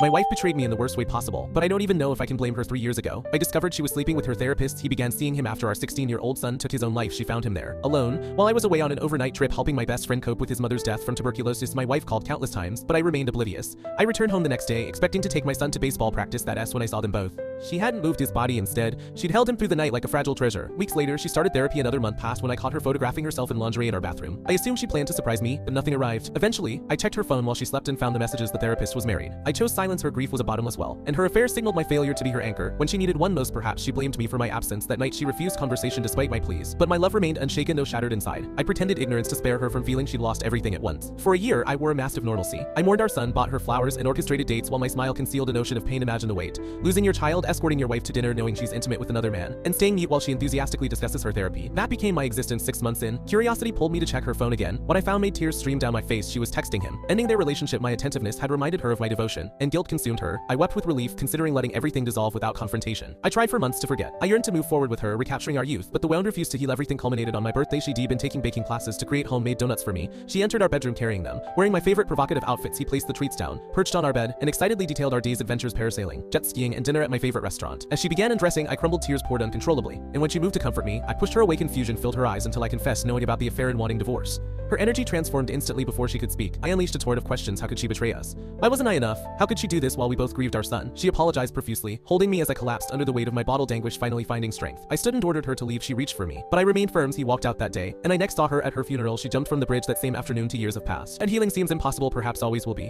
My wife betrayed me in the worst way possible, but I don't even know if I can blame her. 3 years ago, I discovered she was sleeping with her therapist. He began seeing him after our 16-year-old son took his own life. She found him there, alone, while I was away on an overnight trip helping my best friend cope with his mother's death from tuberculosis. My wife called countless times, but I remained oblivious. I returned home the next day, expecting to take my son to baseball practice. That's when I saw them both. She hadn't moved his body. Instead, she'd held him through the night like a fragile treasure. Weeks later, she started therapy. Another month passed when I caught her photographing herself in lingerie in our bathroom. I assumed she planned to surprise me, but nothing arrived. Eventually, I checked her phone while she slept and found the messages. The therapist was married. I chose silence. Her grief was a bottomless well, and her affair signaled my failure to be her anchor. When she needed one most, perhaps she blamed me for my absence. That night, she refused conversation despite my pleas, but my love remained unshaken, though shattered inside. I pretended ignorance to spare her from feeling she'd lost everything at once. For a year, I wore a mask of normalcy. I mourned our son, bought her flowers, and orchestrated dates while my smile concealed an ocean of pain. Imagine the weight. Losing your child, escorting your wife to dinner knowing she's intimate with another man, and staying mute while she enthusiastically discusses her therapy. That became my existence. 6 months in, curiosity pulled me to check her phone again. What I found made tears stream down my face. She was texting him, ending their relationship. My attentiveness had reminded her of my devotion, and guilt consumed her. I wept with relief, considering letting everything dissolve without confrontation. I tried for months to forget. I yearned to move forward with her, recapturing our youth, but the wound refused to heal. Everything culminated on my birthday. She'd been taking baking classes to create homemade donuts for me. She entered our bedroom carrying them, wearing my favorite provocative outfits. He placed the treats down, perched on our bed, and excitedly detailed our day's adventures: parasailing, jet skiing, and dinner at my favorite restaurant. As she began undressing, I crumbled. Tears poured uncontrollably, and when she moved to comfort me, I pushed her away. Confusion filled her eyes until I confessed knowing about the affair and wanting divorce. Her energy transformed instantly before she could speak. I unleashed a torrent of questions. How could she betray us? Why wasn't I enough? How could she do this while we both grieved our son? She apologized profusely, holding me as I collapsed under the weight of my bottled anguish. Finally finding strength, I stood and ordered her to leave. She reached for me, but I remained firm. He walked out that day, and I next saw her at her funeral. She jumped from the bridge that same afternoon. 2 years have passed, and healing seems impossible. Perhaps always will be.